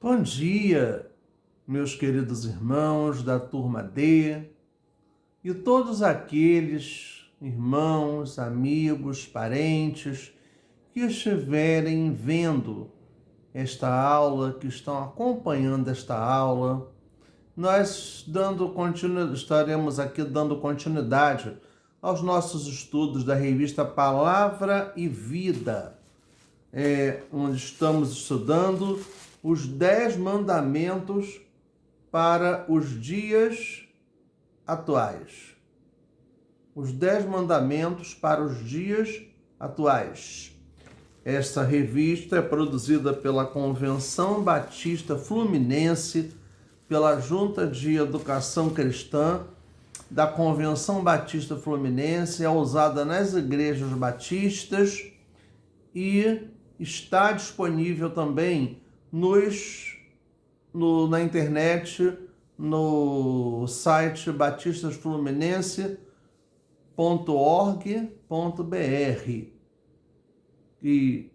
Bom dia, meus queridos irmãos da turma D e todos aqueles irmãos, amigos, parentes que estiverem vendo esta aula, que estão acompanhando esta aula. Nós estaremos aqui dando continuidade aos nossos estudos da revista Palavra e Vida, onde estamos estudando os 10 mandamentos para os dias atuais. Os 10 mandamentos para os dias atuais. Esta revista é produzida pela Convenção Batista Fluminense, pela Junta de Educação Cristã da Convenção Batista Fluminense, é usada nas igrejas batistas e está disponível também na internet, no site batistasfluminense.org.br, e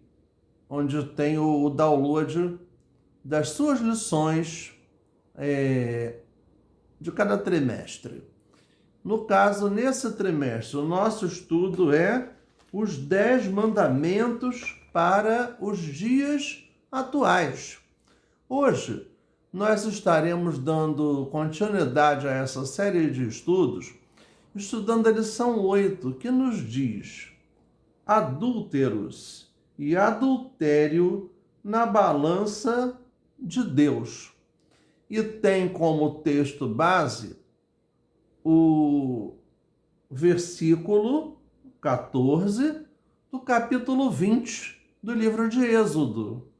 onde tem o download das suas lições de cada trimestre. No caso, nesse trimestre, o nosso estudo é os 10 mandamentos para os dias atuais. Hoje, nós estaremos dando continuidade a essa série de estudos, estudando a lição 8, que nos diz: adúlteros e adultério na balança de Deus. E tem como texto base o versículo 14 do capítulo 20 do livro de Êxodo,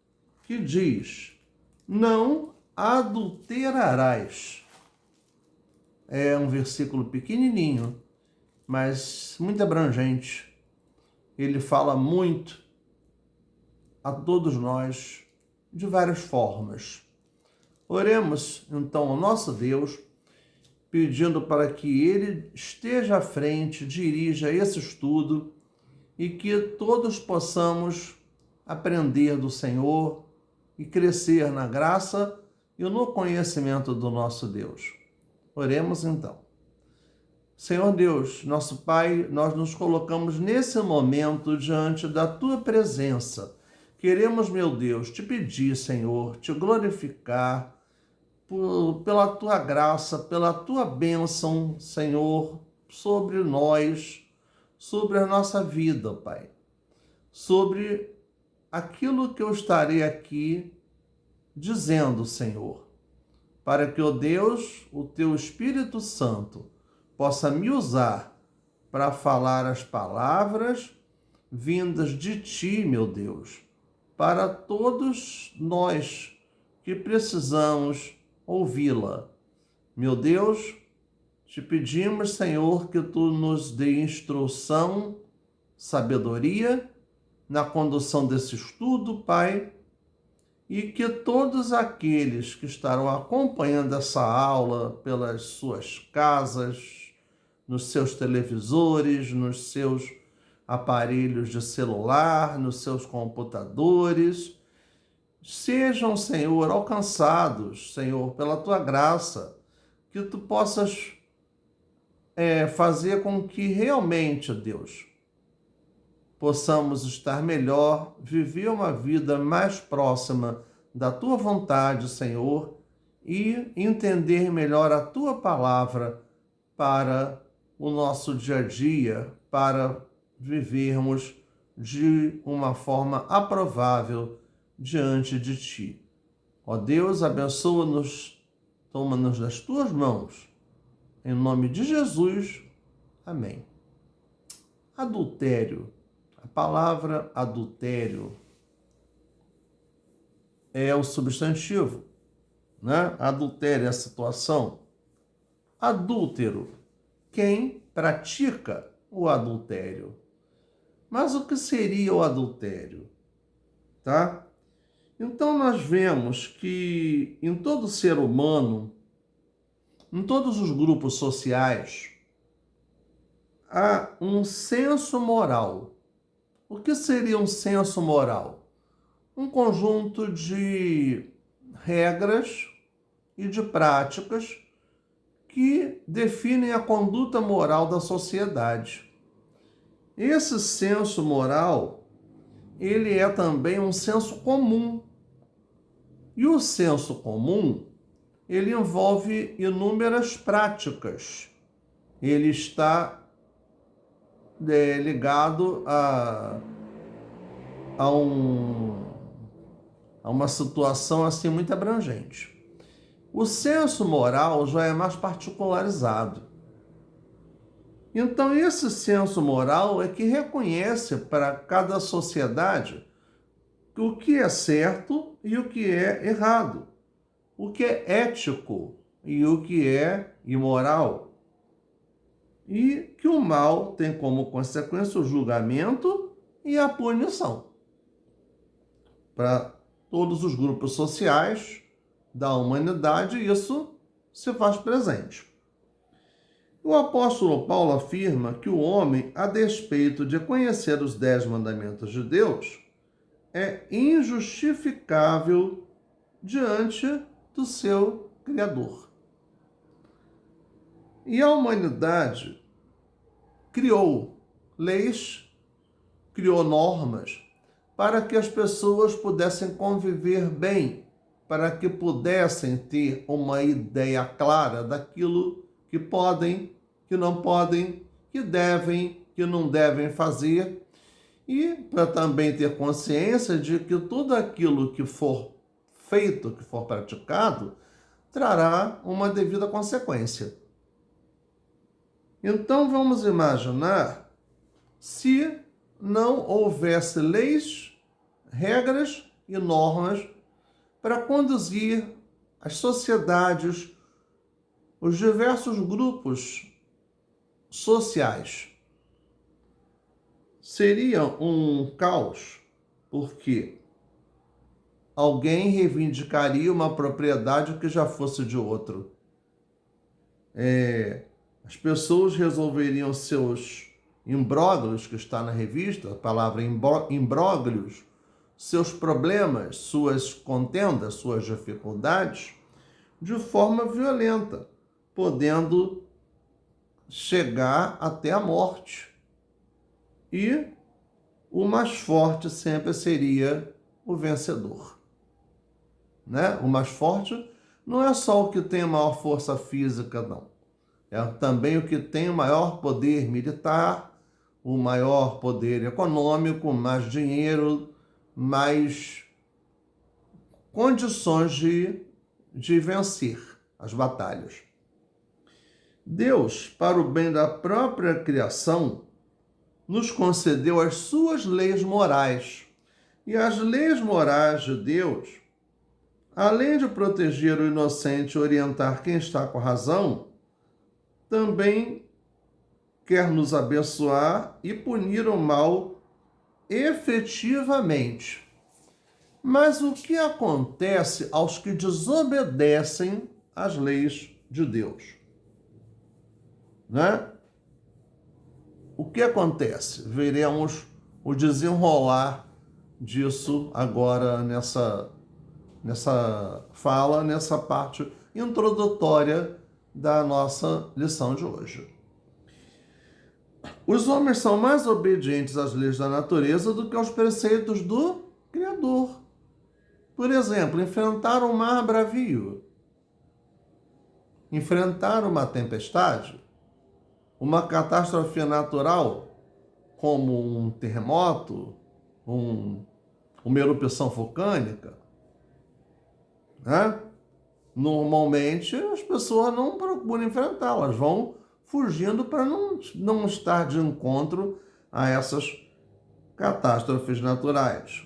que diz: não adulterarás. É um versículo pequenininho, mas muito abrangente. Ele fala muito a todos nós de várias formas. Oremos então ao nosso Deus, pedindo para que Ele esteja à frente, dirija esse estudo e que todos possamos aprender do Senhor e crescer na graça e no conhecimento do nosso Deus. Oremos então. Senhor Deus, nosso Pai, nós nos colocamos nesse momento diante da Tua presença. Queremos, meu Deus, te pedir, Senhor, te glorificar pela Tua graça, pela Tua bênção, Senhor, sobre nós, sobre a nossa vida, Pai. Sobre aquilo que eu estarei aqui dizendo, Senhor, para que, ó Deus, o Teu Espírito Santo possa me usar para falar as palavras vindas de Ti, meu Deus, para todos nós que precisamos ouvi-la. Meu Deus, te pedimos, Senhor, que Tu nos dê instrução, sabedoria na condução desse estudo, Pai, e que todos aqueles que estarão acompanhando essa aula pelas suas casas, nos seus televisores, nos seus aparelhos de celular, nos seus computadores, sejam, Senhor, alcançados, Senhor, pela Tua graça, que Tu possas fazer com que realmente, Deus, possamos estar melhor, viver uma vida mais próxima da Tua vontade, Senhor, e entender melhor a Tua palavra para o nosso dia a dia, para vivermos de uma forma aprovável diante de Ti. Ó Deus, abençoa-nos, toma-nos das Tuas mãos. Em nome de Jesus, amém. Adultério. A palavra adultério é o substantivo, né? Adultério é a situação. Adúltero, quem pratica o adultério. Mas o que seria o adultério? Tá? Então nós vemos que em todo ser humano, em todos os grupos sociais, há um senso moral. O que seria um senso moral? Um conjunto de regras e de práticas que definem a conduta moral da sociedade. Esse senso moral, ele é também um senso comum. E o senso comum, ele envolve inúmeras práticas. Ele está ligado a uma situação assim muito abrangente. O senso moral já é mais particularizado. Então, esse senso moral é que reconhece para cada sociedade o que é certo e o que é errado, o que é ético e o que é imoral, e que o mal tem como consequência o julgamento e a punição para todos os grupos sociais da humanidade. Isso se faz presente. O apóstolo Paulo afirma que o homem, a despeito de conhecer os 10 mandamentos de Deus, é injustificável diante do seu Criador. E a humanidade criou leis, criou normas para que as pessoas pudessem conviver bem, para que pudessem ter uma ideia clara daquilo que podem, que não podem, que devem, que não devem fazer, e para também ter consciência de que tudo aquilo que for feito, que for praticado, trará uma devida consequência. Então vamos imaginar se não houvesse leis, regras e normas para conduzir as sociedades, os diversos grupos sociais. Seria um caos, porque alguém reivindicaria uma propriedade que já fosse de outro. As pessoas resolveriam seus imbróglios, que está na revista, a palavra imbróglios, seus problemas, suas contendas, suas dificuldades, de forma violenta, podendo chegar até a morte. E o mais forte sempre seria o vencedor. Né? O mais forte não é só o que tem a maior força física, não. É também o que tem o maior poder militar, o maior poder econômico, mais dinheiro, mais condições de vencer as batalhas. Deus, para o bem da própria criação, nos concedeu as suas leis morais. E as leis morais de Deus, além de proteger o inocente e orientar quem está com a razão, também quer nos abençoar e punir o mal efetivamente. Mas o que acontece aos que desobedecem às leis de Deus? Né? O que acontece? Veremos o desenrolar disso agora nessa fala, nessa parte introdutória da nossa lição de hoje. Os homens são mais obedientes às leis da natureza do que aos preceitos do Criador. Por exemplo, enfrentar um mar bravio, enfrentar uma tempestade, uma catástrofe natural, como um terremoto, uma erupção vulcânica, né? Normalmente as pessoas não procuram enfrentar, elas vão fugindo para não estar de encontro a essas catástrofes naturais.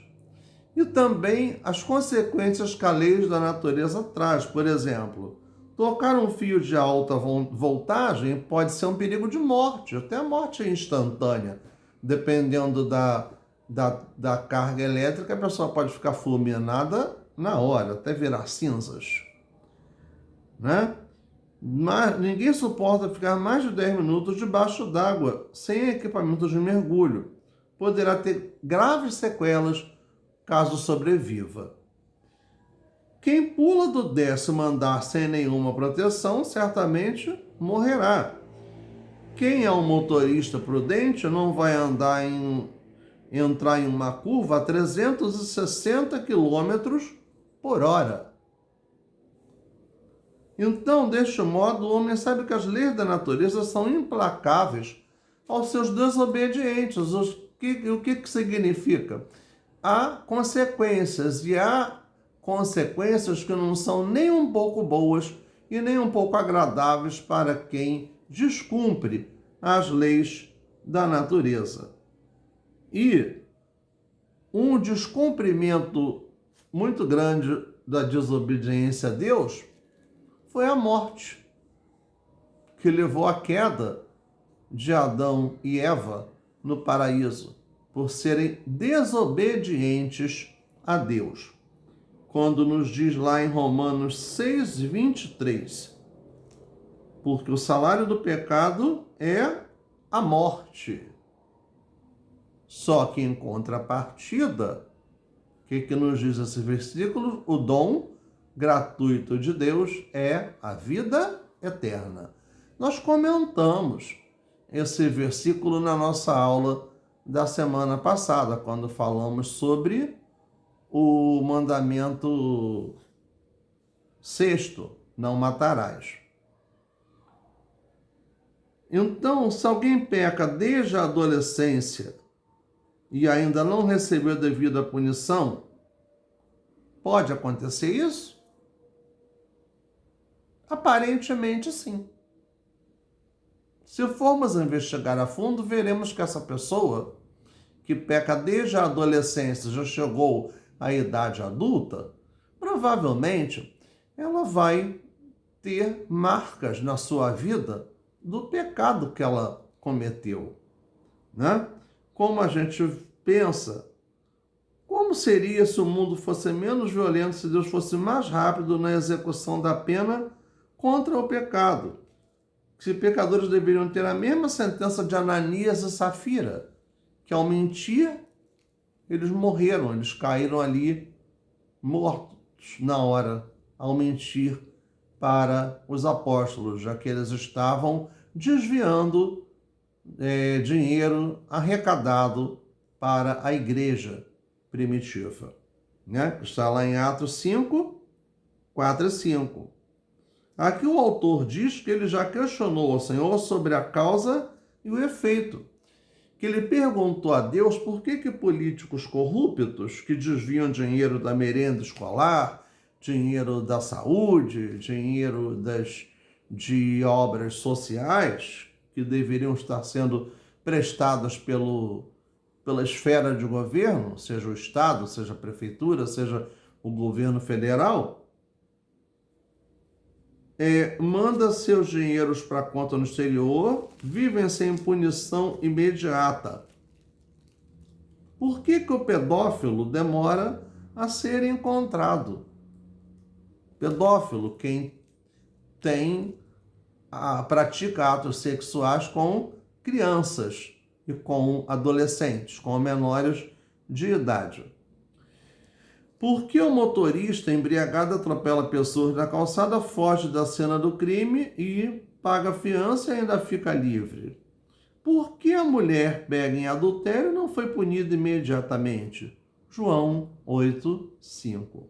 E também as consequências que a lei da natureza traz. Por exemplo, tocar um fio de alta voltagem pode ser um perigo de morte, até a morte é instantânea. Dependendo da carga elétrica, a pessoa pode ficar fulminada na hora, até virar cinzas. Né? Mas ninguém suporta ficar mais de 10 minutos debaixo d'água, sem equipamento de mergulho. Poderá ter graves sequelas caso sobreviva. Quem pula do 10º andar sem nenhuma proteção, certamente morrerá. Quem é um motorista prudente não vai entrar em uma curva a 360 km por hora. Então, deste modo, o homem sabe que as leis da natureza são implacáveis aos seus desobedientes. O que significa? Há consequências, e há consequências que não são nem um pouco boas e nem um pouco agradáveis para quem descumpre as leis da natureza. E um descumprimento muito grande da desobediência a Deus foi a morte, que levou à queda de Adão e Eva no paraíso, por serem desobedientes a Deus. Quando nos diz lá em Romanos 6:23, porque o salário do pecado é a morte. Só que em contrapartida, o que nos diz esse versículo? O dom gratuito de Deus é a vida eterna. Nós comentamos esse versículo na nossa aula da semana passada, quando falamos sobre o mandamento 6º, não matarás. Então, se alguém peca desde a adolescência e ainda não recebeu a devida punição, pode acontecer isso? Aparentemente, sim. Se formos investigar a fundo, veremos que essa pessoa que peca desde a adolescência, já chegou à idade adulta, provavelmente ela vai ter marcas na sua vida do pecado que ela cometeu, né? Como a gente pensa, como seria se o mundo fosse menos violento, se Deus fosse mais rápido na execução da pena contra o pecado? Se pecadores deveriam ter a mesma sentença de Ananias e Safira, que ao mentir, eles morreram, eles caíram ali mortos na hora, ao mentir para os apóstolos, já que eles estavam desviando dinheiro arrecadado para a igreja primitiva, né? Está lá em Atos 5, 4 e 5. Aqui o autor diz que ele já questionou ao Senhor sobre a causa e o efeito, que ele perguntou a Deus por que políticos corruptos que desviam dinheiro da merenda escolar, dinheiro da saúde, dinheiro de obras sociais que deveriam estar sendo prestadas pela esfera de governo, seja o Estado, seja a prefeitura, seja o governo federal, manda seus dinheiros para conta no exterior, vivem sem punição imediata. Por que o pedófilo demora a ser encontrado? Pedófilo, quem pratica atos sexuais com crianças e com adolescentes, com menores de idade. Por que o motorista embriagado atropela pessoas na calçada, foge da cena do crime e paga fiança e ainda fica livre? Por que a mulher pega em adultério e não foi punida imediatamente? João 8:5.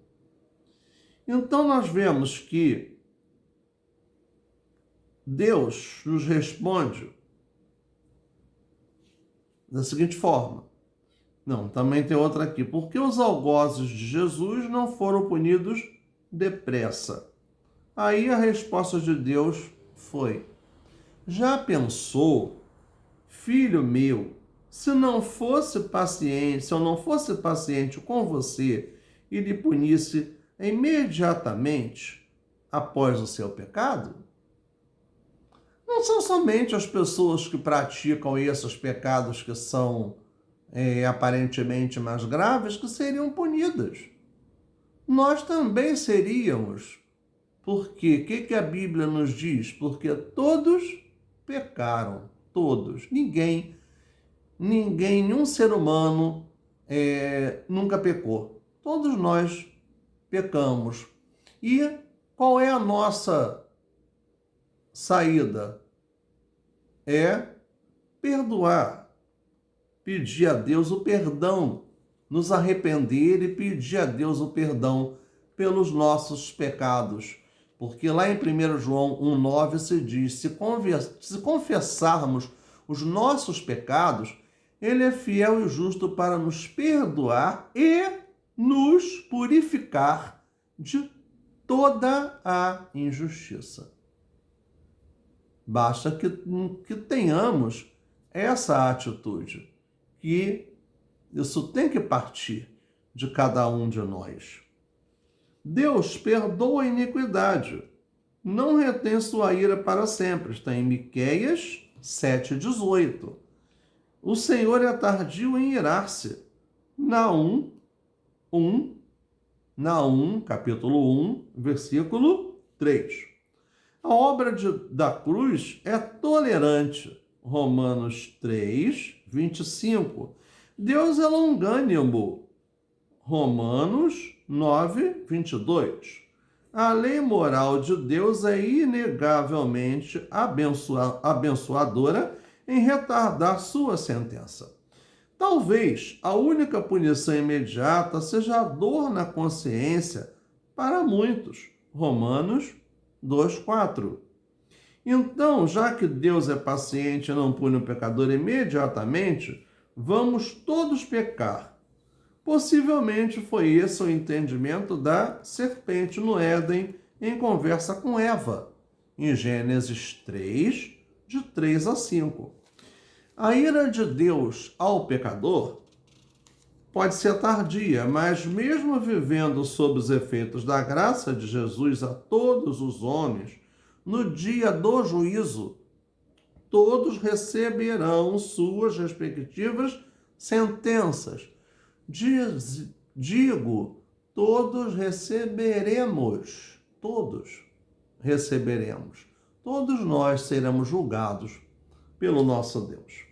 Então nós vemos que Deus nos responde da seguinte forma. Não, também tem outra aqui. Por que os algozes de Jesus não foram punidos depressa? Aí a resposta de Deus foi: já pensou, filho meu, se eu não fosse paciente com você e lhe punisse imediatamente após o seu pecado? Não são somente as pessoas que praticam esses pecados que são aparentemente mais graves que seriam punidas. Nós também seríamos. Porque o que a Bíblia nos diz? Porque todos pecaram. Todos. Ninguém, nenhum ser humano nunca pecou. Todos nós pecamos. E qual é a nossa saída? É perdoar, pedir a Deus o perdão, nos arrepender e pedir a Deus o perdão pelos nossos pecados. Porque lá em 1 João 1,9 se diz, se confessarmos os nossos pecados, Ele é fiel e justo para nos perdoar e nos purificar de toda a injustiça. Basta que tenhamos essa atitude, que isso tem que partir de cada um de nós. Deus perdoa a iniquidade, não retém sua ira para sempre. Está em Miqueias 7,18. O Senhor é tardio em irar-se. Naum, capítulo 1, versículo 3. A obra da cruz é tolerante. Romanos 3, 25. Deus é longânimo. Romanos 9, 22. A lei moral de Deus é inegavelmente abençoadora em retardar sua sentença. Talvez a única punição imediata seja a dor na consciência para muitos. Romanos 2,4. Então, já que Deus é paciente e não pune o pecador imediatamente, vamos todos pecar. Possivelmente foi esse o entendimento da serpente no Éden em conversa com Eva, em Gênesis 3, de 3 a 5. A ira de Deus ao pecador pode ser tardia, mas mesmo vivendo sob os efeitos da graça de Jesus a todos os homens, no dia do juízo, todos receberão suas respectivas sentenças. Digo, todos receberemos, todos receberemos. Todos nós seremos julgados pelo nosso Deus.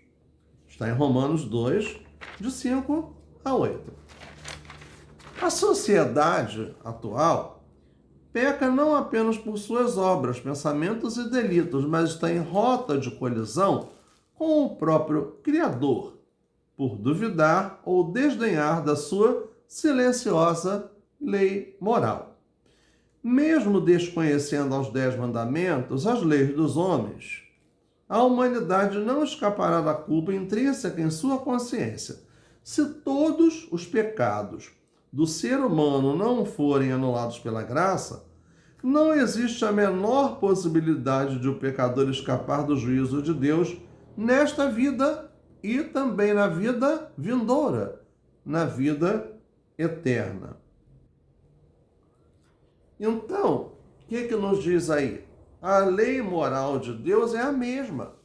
Está em Romanos 2, de 5 a 8. A sociedade atual peca não apenas por suas obras, pensamentos e delitos, mas está em rota de colisão com o próprio Criador, por duvidar ou desdenhar da sua silenciosa lei moral. Mesmo desconhecendo aos 10 mandamentos, as leis dos homens, a humanidade não escapará da culpa intrínseca em sua consciência. Se todos os pecados do ser humano não forem anulados pela graça, não existe a menor possibilidade de o pecador escapar do juízo de Deus nesta vida e também na vida vindoura, na vida eterna. Então, o que nos diz aí? A lei moral de Deus é a mesma.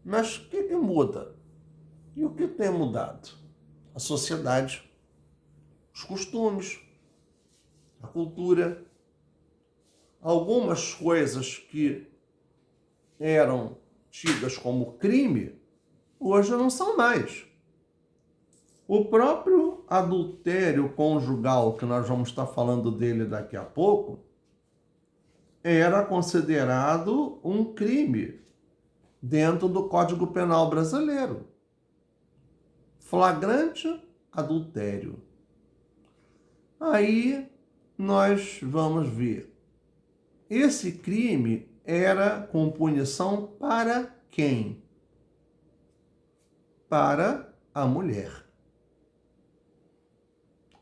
Mas o que muda? E o que tem mudado? A sociedade, os costumes, a cultura. Algumas coisas que eram tidas como crime, hoje não são mais. O próprio adultério conjugal, que nós vamos estar falando dele daqui a pouco, era considerado um crime dentro do Código Penal brasileiro. Flagrante adultério. Aí nós vamos ver. Esse crime era com punição para quem? Para a mulher.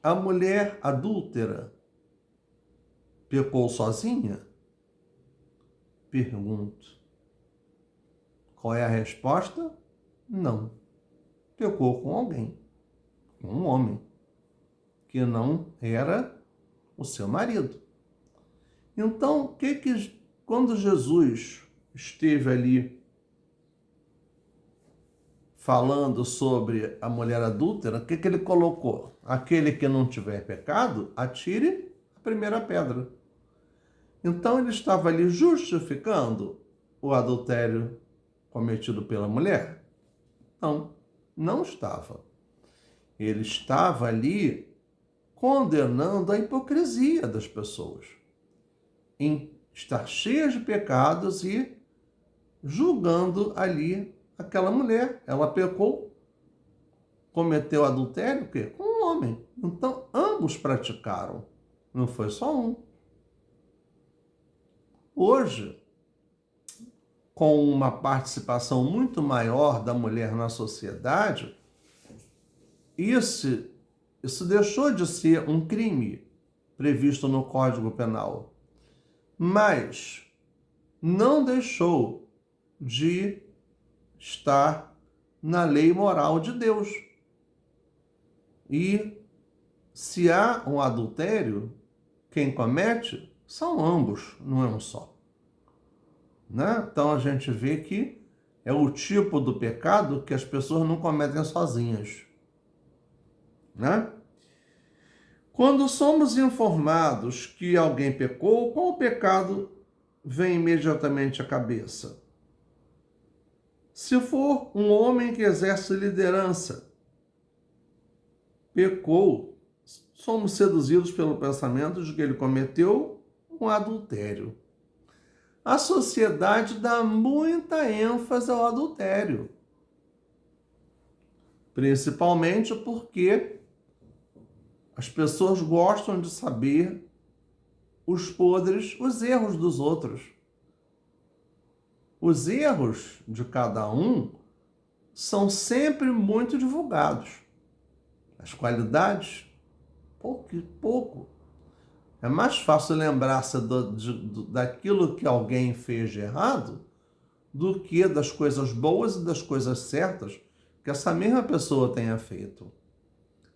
A mulher adúltera pecou sozinha? Pergunto. Qual é a resposta? Não. Pecou com alguém, com um homem, que não era o seu marido. Então, quando Jesus esteve ali falando sobre a mulher adúltera, o que ele colocou? Aquele que não tiver pecado, atire a primeira pedra. Então ele estava ali justificando o adultério cometido pela mulher? Não estava. Ele estava ali condenando a hipocrisia das pessoas. em estar cheia de pecados e julgando ali aquela mulher. Ela pecou, cometeu adultério, o quê? Com um homem. Então, ambos praticaram. Não foi só um. Hoje, com uma participação muito maior da mulher na sociedade, isso deixou de ser um crime previsto no Código Penal, mas não deixou de estar na lei moral de Deus. E se há um adultério, quem comete são ambos, não é um só. Né? Então a gente vê que é o tipo do pecado que as pessoas não cometem sozinhas. Né? Quando somos informados que alguém pecou, qual pecado vem imediatamente à cabeça? Se for um homem que exerce liderança, pecou, somos seduzidos pelo pensamento de que ele cometeu um adultério. A sociedade dá muita ênfase ao adultério, principalmente porque as pessoas gostam de saber os podres, os erros dos outros. Os erros de cada um são sempre muito divulgados. As qualidades, pouco. É mais fácil lembrar-se daquilo que alguém fez de errado do que das coisas boas e das coisas certas que essa mesma pessoa tenha feito.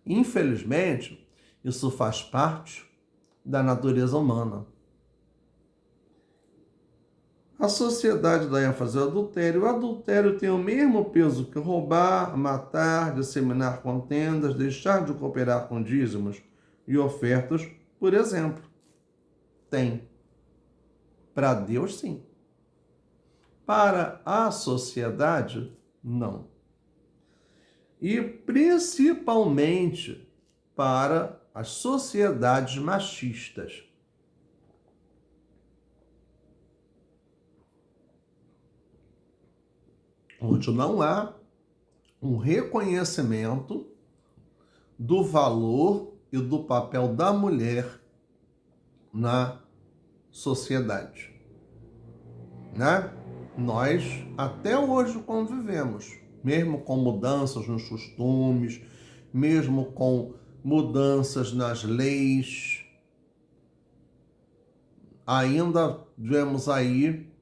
Infelizmente, isso faz parte da natureza humana. A sociedade dá ênfase ao adultério. O adultério tem o mesmo peso que roubar, matar, disseminar contendas, deixar de cooperar com dízimos e ofertas, por exemplo. Tem. Para Deus, sim. Para a sociedade, não. E principalmente para as sociedades machistas. Onde não há um reconhecimento do valor e do papel da mulher na sociedade. Né? Nós até hoje convivemos, mesmo com mudanças nos costumes, mesmo com mudanças nas leis, ainda vemos aí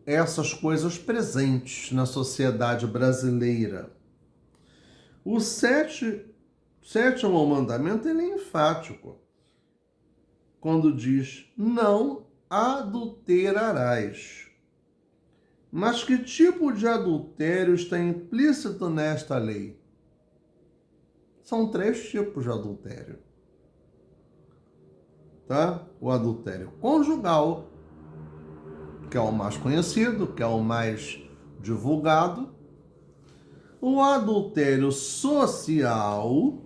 essas coisas presentes na sociedade brasileira. O sétimo mandamento ele é enfático, quando diz, não adulterarás. Mas que tipo de adultério está implícito nesta lei? São 3 tipos de adultério. Tá? O adultério conjugal, que é o mais conhecido, que é o mais divulgado. O adultério social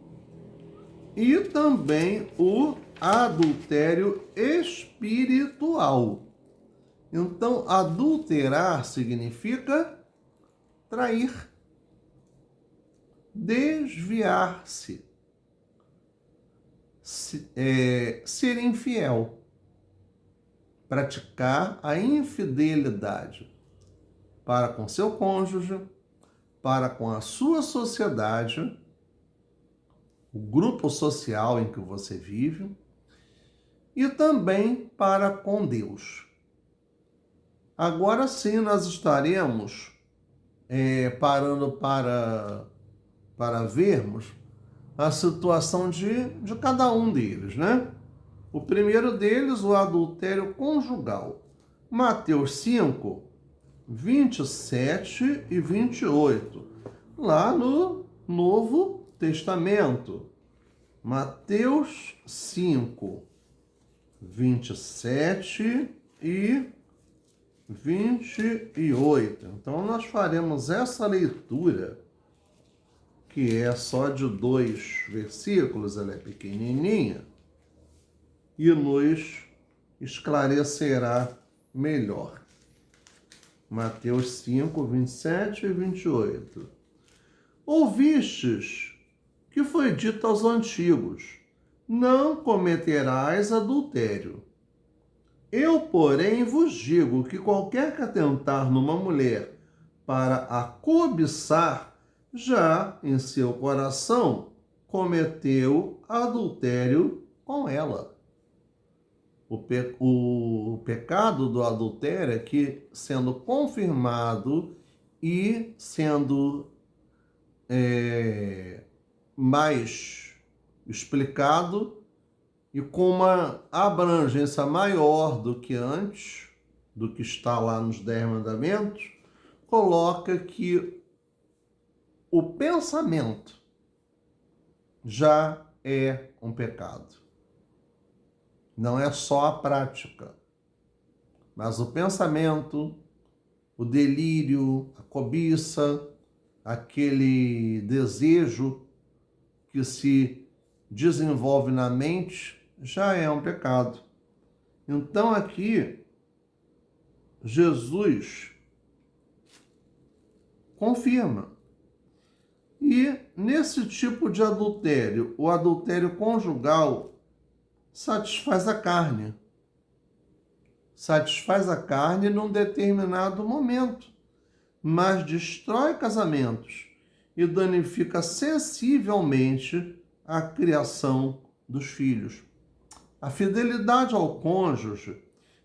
e também o adultério espiritual. Então, adulterar significa trair, desviar-se, ser infiel, praticar a infidelidade para com seu cônjuge, para com a sua sociedade, o grupo social em que você vive, e também para com Deus. Agora sim nós estaremos parando para vermos a situação de cada um deles, né? O primeiro deles, o adultério conjugal. Mateus 5, 27 e 28, lá no Novo Testamento. Mateus 5, 27 e 28. Então, nós faremos essa leitura, que é só de 2 versículos, ela é pequenininha, e nos esclarecerá melhor. Mateus 5, 27 e 28. Ouvistes que foi dito aos antigos: não cometerás adultério. Eu, porém, vos digo que qualquer que atentar numa mulher para a cobiçar, já em seu coração cometeu adultério com ela. O pecado do adultério é que, sendo confirmado e sendo mais explicado e com uma abrangência maior do que antes, do que está lá nos 10 mandamentos, coloca que o pensamento já é um pecado. Não é só a prática, mas o pensamento, o delírio, a cobiça, aquele desejo que se desenvolve na mente, já é um pecado. Então aqui, Jesus confirma. E nesse tipo de adultério, o adultério conjugal satisfaz a carne. Satisfaz a carne num determinado momento, mas destrói casamentos e danifica sensivelmente a criação dos filhos. A fidelidade ao cônjuge,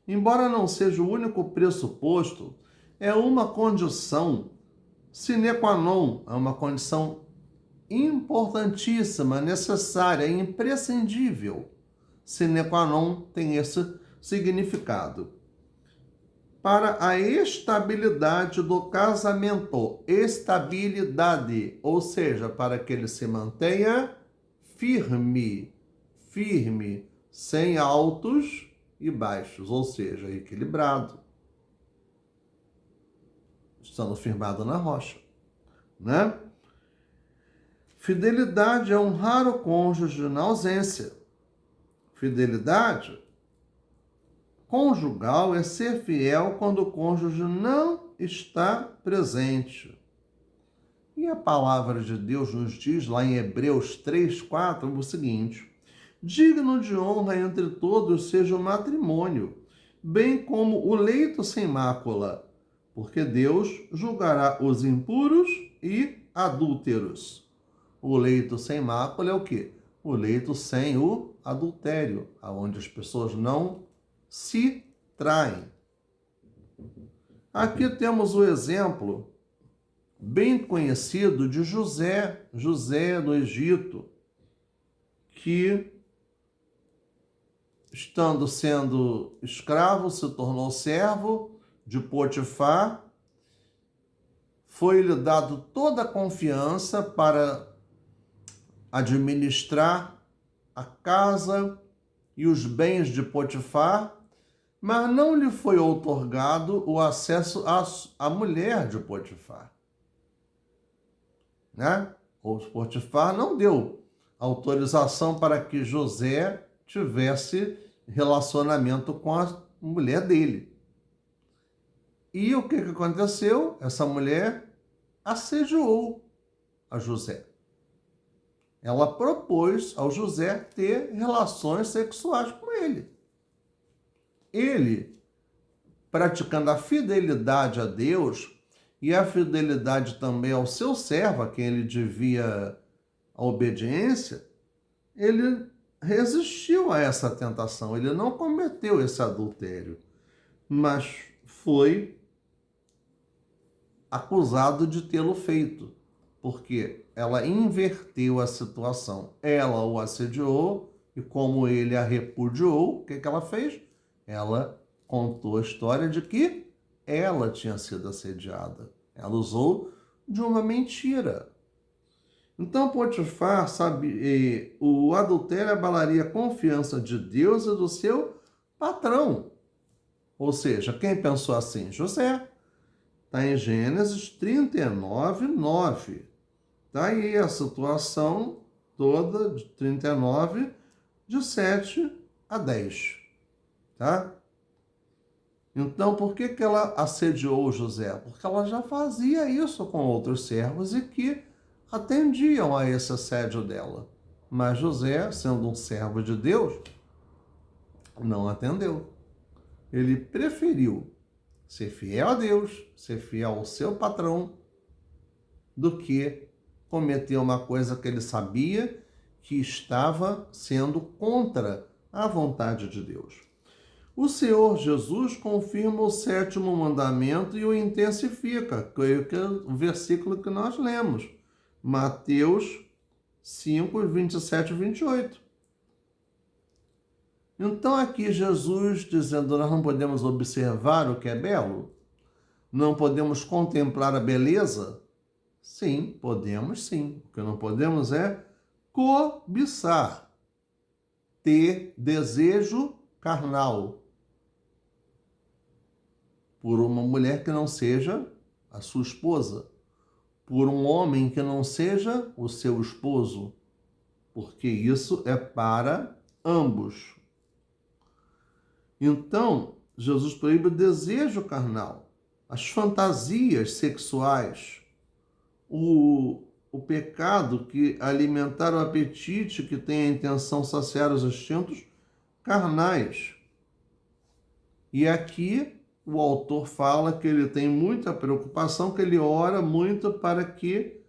embora não seja o único pressuposto, é uma condição sine qua non, é uma condição importantíssima, necessária, imprescindível. Sine qua non tem esse significado. Para a estabilidade do casamento, estabilidade, ou seja, para que ele se mantenha firme, sem altos e baixos, ou seja, equilibrado, estando firmado na rocha, né? Fidelidade é honrar o cônjuge na ausência. Fidelidade conjugal é ser fiel quando o cônjuge não está presente. E a palavra de Deus nos diz lá em Hebreus 3:4 o seguinte: digno de honra entre todos seja o matrimônio, bem como o leito sem mácula, porque Deus julgará os impuros e adúlteros. O leito sem mácula é o quê? O leito sem o adultério, onde as pessoas não se traem. Aqui temos o exemplo bem conhecido de José do Egito, que, estando sendo escravo, se tornou servo de Potifar, foi-lhe dado toda a confiança para administrar a casa e os bens de Potifar, mas não lhe foi outorgado o acesso à mulher de Potifar, né? O Potifar não deu autorização para que José tivesse relacionamento com a mulher dele. E o que aconteceu? Essa mulher assediou a José. Ela propôs ao José ter relações sexuais com ele. Ele, praticando a fidelidade a Deus e a fidelidade também ao seu servo, a quem ele devia a obediência, ele resistiu a essa tentação, ele não cometeu esse adultério, mas foi acusado de tê-lo feito, porque ela inverteu a situação. Ela o assediou e, como ele a repudiou, o que ela fez? Ela contou a história de que ela tinha sido assediada. Ela usou de uma mentira. Então, Potifar, sabe, o adultério abalaria a confiança de Deus e do seu patrão. Ou seja, quem pensou assim? José. Está em Gênesis 39, 9. Está aí a situação toda de 39, de 7 a 10. tá? Então, por que que ela assediou José? Porque ela já fazia isso com outros servos e que atendiam a esse assédio dela. Mas José, sendo um servo de Deus, não atendeu. Ele preferiu ser fiel a Deus, ser fiel ao seu patrão, do que cometer uma coisa que ele sabia que estava sendo contra a vontade de Deus. O Senhor Jesus confirma o sétimo mandamento e o intensifica, que é o versículo que nós lemos, Mateus 5, 27 e 28. Então aqui Jesus dizendo, nós não podemos observar o que é belo? Não podemos contemplar a beleza? Sim, podemos sim. O que não podemos é cobiçar, ter desejo carnal por uma mulher que não seja a sua esposa, por um homem que não seja o seu esposo, porque isso é para ambos. Então, Jesus proíbe o desejo carnal, as fantasias sexuais, o pecado que alimentar o apetite que tem a intenção de saciar os instintos carnais. E aqui o autor fala que ele tem muita preocupação, que ele ora muito para que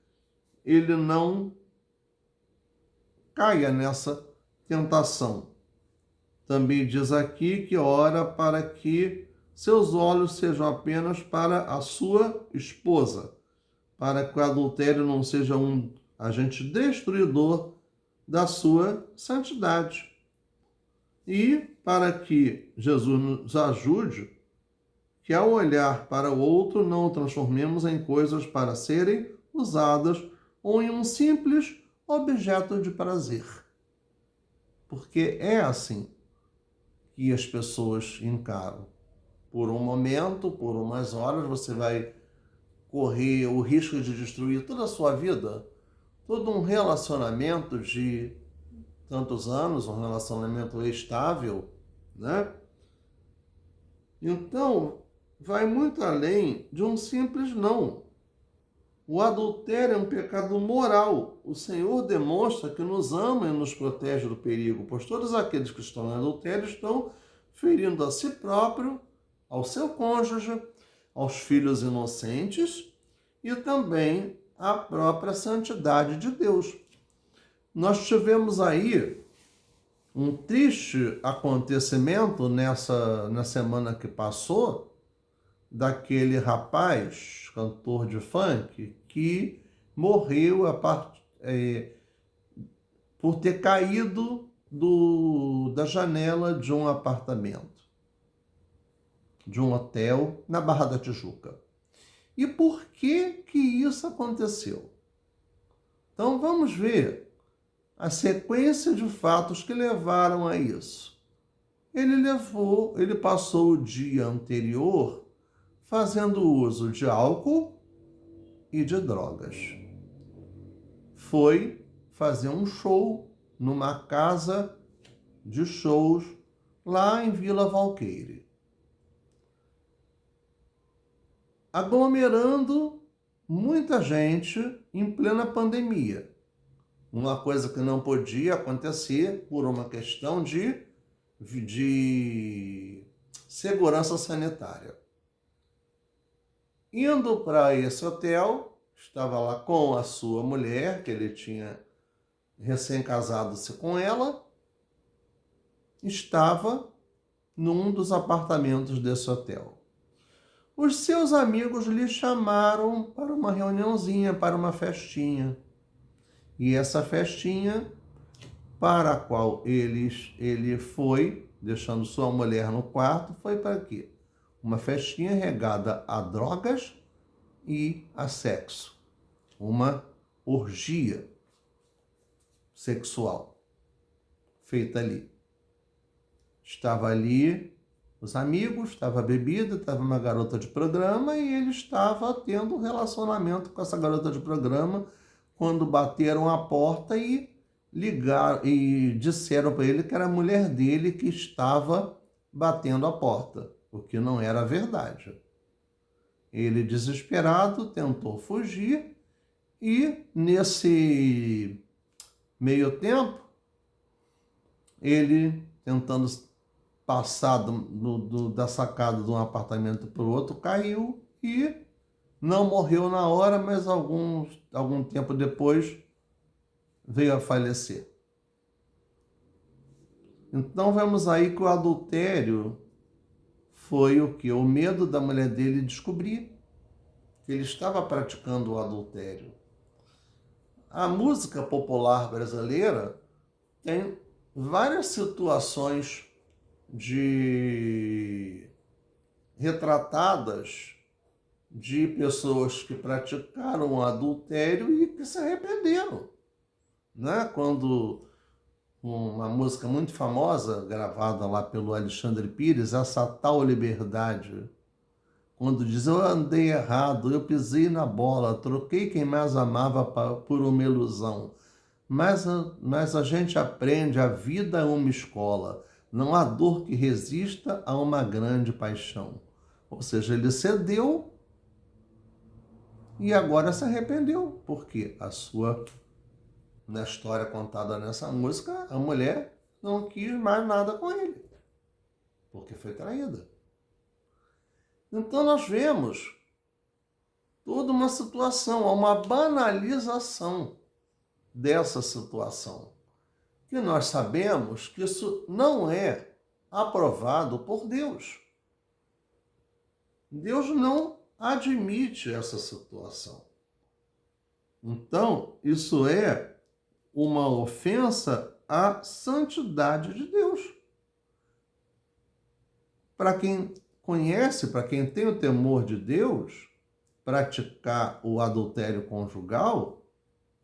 ele não caia nessa tentação. Também diz aqui que ora para que seus olhos sejam apenas para a sua esposa, para que o adultério não seja um agente destruidor da sua santidade. E para que Jesus nos ajude, que ao olhar para o outro não o transformemos em coisas para serem usadas ou em um simples objeto de prazer. Porque é assim que as pessoas encaram. Por um momento, por umas horas, você vai correr o risco de destruir toda a sua vida, todo um relacionamento de tantos anos, um relacionamento estável, né? Então, vai muito além de um simples não. O adultério é um pecado moral. O Senhor demonstra que nos ama e nos protege do perigo, pois todos aqueles que estão em adultério estão ferindo a si próprio, ao seu cônjuge, aos filhos inocentes e também à própria santidade de Deus. Nós tivemos aí um triste acontecimento na semana que passou, daquele rapaz, cantor de funk, que morreu por ter caído da janela de um apartamento, de um hotel na Barra da Tijuca. E por que isso aconteceu? Então vamos ver a sequência de fatos que levaram a isso. Ele passou o dia anterior fazendo uso de álcool e de drogas. Foi fazer um show numa casa de shows lá em Vila Valqueire, aglomerando muita gente em plena pandemia. Uma coisa que não podia acontecer por uma questão de segurança sanitária. Indo para esse hotel, estava lá com a sua mulher, que ele tinha recém-casado-se com ela, estava num dos apartamentos desse hotel. Os seus amigos lhe chamaram para uma reuniãozinha, para uma festinha. E essa festinha, para a qual ele foi, deixando sua mulher no quarto, foi para quê? Uma festinha regada a drogas e a sexo. Uma orgia sexual feita ali. Estava ali os amigos, estava a bebida, estava uma garota de programa e ele estava tendo um relacionamento com essa garota de programa quando bateram a porta e ligaram e disseram para ele que era a mulher dele que estava batendo a porta, o que não era verdade. Ele, desesperado, tentou fugir e, nesse meio tempo, ele, tentando passar da sacada de um apartamento para o outro, caiu e não morreu na hora, mas algum tempo depois veio a falecer. Então vemos aí que o adultério foi o que? O medo da mulher dele descobrir que ele estava praticando o adultério. A música popular brasileira tem várias situações retratadas de pessoas que praticaram o adultério e que se arrependeram, né? Quando uma música muito famosa, gravada lá pelo Alexandre Pires, Essa Tal Liberdade, quando diz: eu andei errado, eu pisei na bola, troquei quem mais amava por uma ilusão. Mas a gente aprende, a vida é uma escola. Não há dor que resista a uma grande paixão. Ou seja, ele cedeu e agora se arrependeu. Porque na história contada nessa música, a mulher não quis mais nada com ele. Porque foi traída. Então nós vemos toda uma situação, uma banalização dessa situação, que nós sabemos que isso não é aprovado por Deus. Deus não admite essa situação. Então, isso é uma ofensa à santidade de Deus. Para quem conhece, para quem tem o temor de Deus, praticar o adultério conjugal,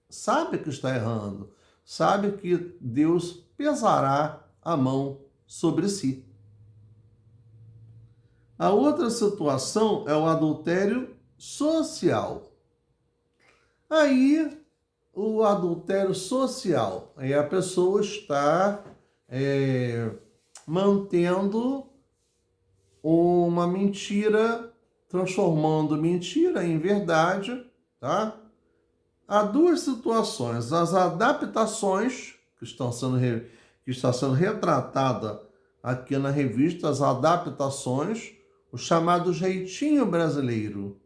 sabe que está errando, sabe que Deus pesará a mão sobre si. A outra situação é o adultério social. Aí, o adultério social, aí a pessoa está mantendo uma mentira, transformando mentira em verdade, tá? Há duas situações: as adaptações, que está sendo retratada aqui na revista, as adaptações, o chamado jeitinho brasileiro.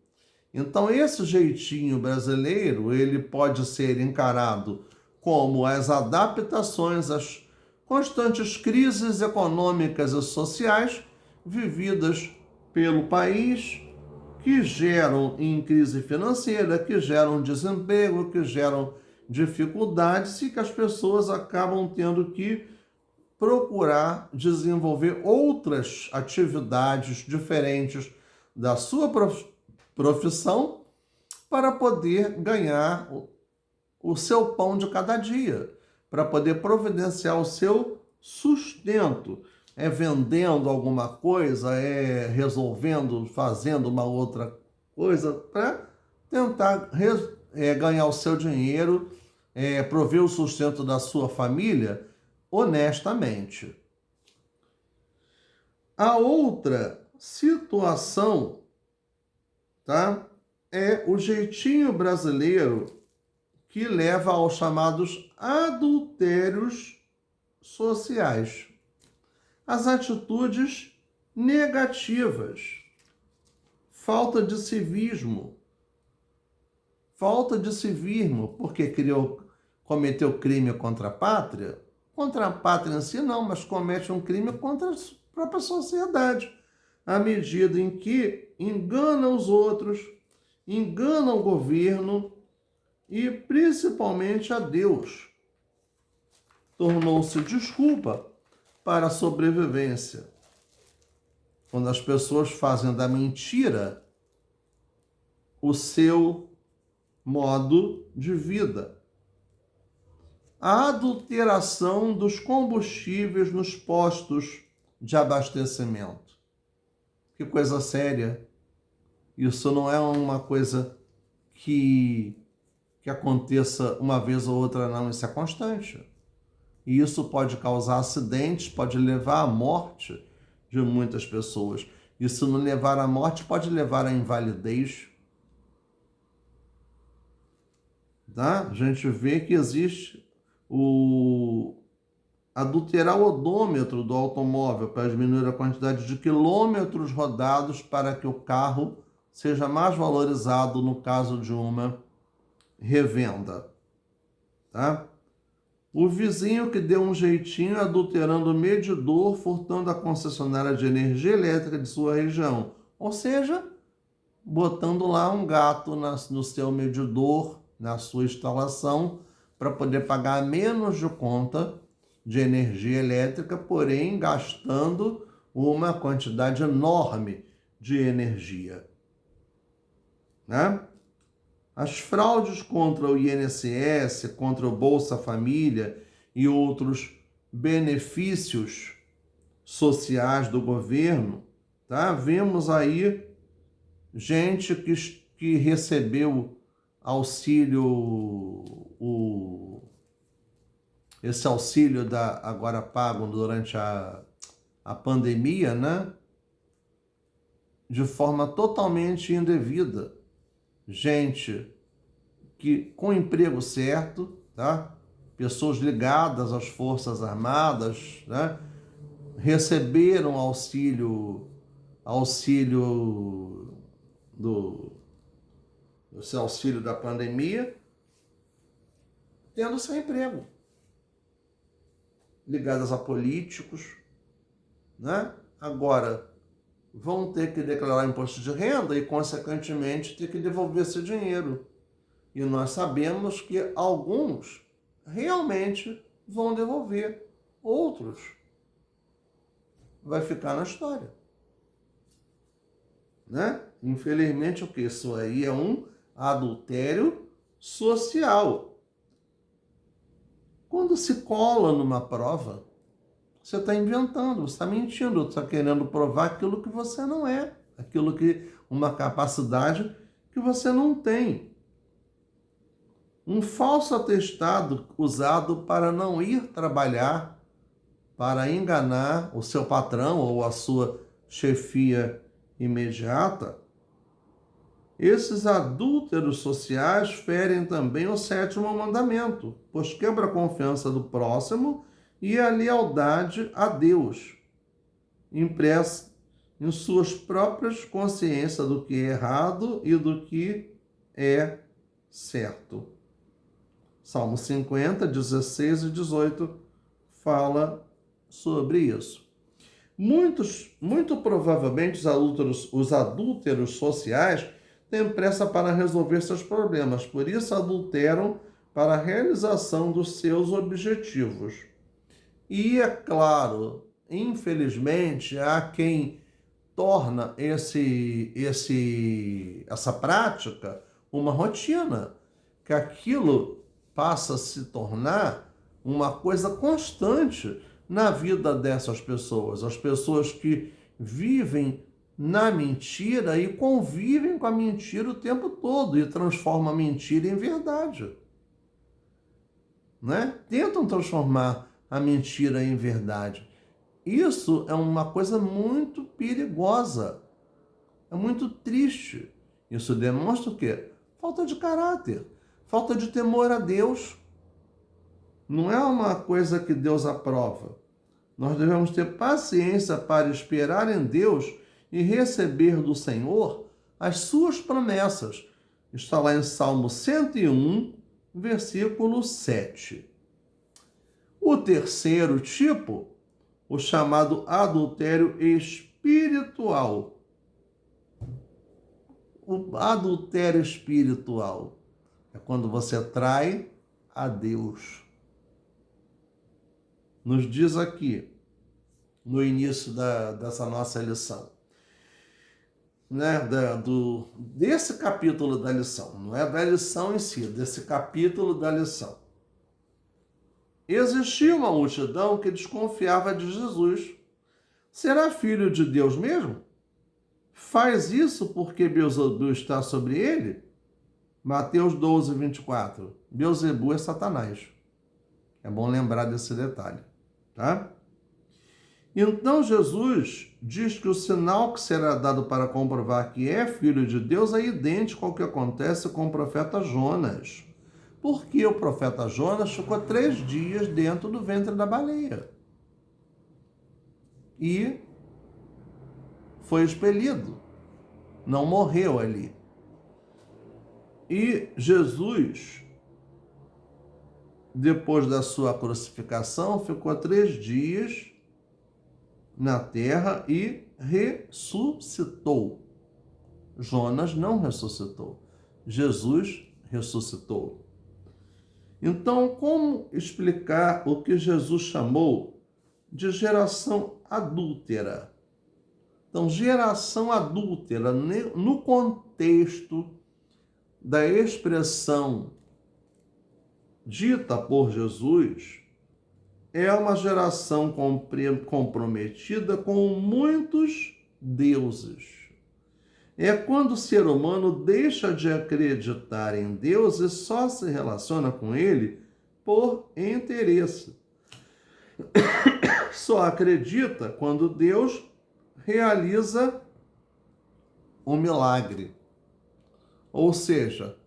Então, esse jeitinho brasileiro, ele pode ser encarado como as adaptações às constantes crises econômicas e sociais vividas pelo país, que geram em crise financeira, que geram desemprego, que geram dificuldades e que as pessoas acabam tendo que procurar desenvolver outras atividades diferentes da sua profissão para poder ganhar o seu pão de cada dia, para poder providenciar o seu sustento. É vendendo alguma coisa, é resolvendo, fazendo uma outra coisa para tentar ganhar o seu dinheiro, prover o sustento da sua família honestamente. A outra situação, tá, é o jeitinho brasileiro, que leva aos chamados adultérios sociais. As atitudes negativas, falta de civismo, porque cometeu crime contra a pátria em si não, mas comete um crime contra a própria sociedade, à medida em que engana os outros, engana o governo e principalmente a Deus. Tornou-se desculpa para a sobrevivência. Quando as pessoas fazem da mentira o seu modo de vida. A adulteração dos combustíveis nos postos de abastecimento. Que coisa séria. Isso não é uma coisa que aconteça uma vez ou outra, não. Isso é constante. E isso pode causar acidentes, pode levar à morte de muitas pessoas. E se não levar à morte, pode levar à invalidez. Tá? A gente vê que existe o adulterar o odômetro do automóvel para diminuir a quantidade de quilômetros rodados para que o carro seja mais valorizado no caso de uma revenda. Tá? O vizinho que deu um jeitinho adulterando o medidor, furtando a concessionária de energia elétrica de sua região. Ou seja, botando lá um gato no seu medidor, na sua instalação, para poder pagar menos de conta de energia elétrica, porém gastando uma quantidade enorme de energia. Né? As fraudes contra o INSS, contra o Bolsa Família e outros benefícios sociais do governo, tá? Vemos aí gente que recebeu auxílio, esse auxílio agora pago durante a pandemia, né? De forma totalmente indevida. Gente que com emprego certo, tá? Pessoas ligadas às Forças Armadas, né? Receberam auxílio esse auxílio da pandemia, tendo seu emprego, ligadas a políticos, né? Agora vão ter que declarar imposto de renda e, consequentemente, ter que devolver esse dinheiro. E nós sabemos que alguns realmente vão devolver, outros vai ficar na história. Né? Infelizmente, o que? Isso aí é um adultério social. Quando se cola numa prova, você está inventando, você está mentindo, você está querendo provar aquilo que você não é, aquilo que uma capacidade que você não tem. Um falso atestado usado para não ir trabalhar, para enganar o seu patrão ou a sua chefia imediata. Esses adúlteros sociais ferem também o 7º mandamento, pois quebra a confiança do próximo e a lealdade a Deus, impressa em suas próprias consciências do que é errado e do que é certo. Salmo 50, 16 e 18 fala sobre isso. Muito provavelmente os adúlteros sociais têm pressa para resolver seus problemas, por isso adulteram para a realização dos seus objetivos. E é claro, infelizmente, há quem torna essa prática uma rotina, que aquilo passa a se tornar uma coisa constante na vida dessas pessoas. As pessoas que vivem na mentira e convivem com a mentira o tempo todo e transformam a mentira em verdade. Né? Tentam transformar a mentira em verdade. Isso é uma coisa muito perigosa. É muito triste. Isso demonstra o quê? Falta de caráter, falta de temor a Deus. Não é uma coisa que Deus aprova. Nós devemos ter paciência para esperar em Deus e receber do Senhor as suas promessas. Está lá em Salmo 101, versículo 7. O terceiro tipo, o chamado adultério espiritual. O adultério espiritual é quando você trai a Deus. Nos diz aqui, no início dessa nossa lição, né, desse capítulo da lição, não é da lição em si, desse capítulo da lição. Existia uma multidão que desconfiava de Jesus. Será filho de Deus mesmo? Faz isso porque Beelzebul está sobre ele? Mateus 12, 24. Beelzebul é Satanás. É bom lembrar desse detalhe, tá? Então Jesus diz que o sinal que será dado para comprovar que é filho de Deus é idêntico ao que acontece com o profeta Jonas. Porque o profeta Jonas ficou 3 dias dentro do ventre da baleia. E foi expelido. Não morreu ali. E Jesus, depois da sua crucificação, ficou 3 dias na terra e ressuscitou. Jonas não ressuscitou. Jesus ressuscitou. Então, como explicar o que Jesus chamou de geração adúltera? Então, geração adúltera, no contexto da expressão dita por Jesus, é uma geração comprometida com muitos deuses. É quando o ser humano deixa de acreditar em Deus e só se relaciona com ele por interesse. Só acredita quando Deus realiza um milagre. Ou seja,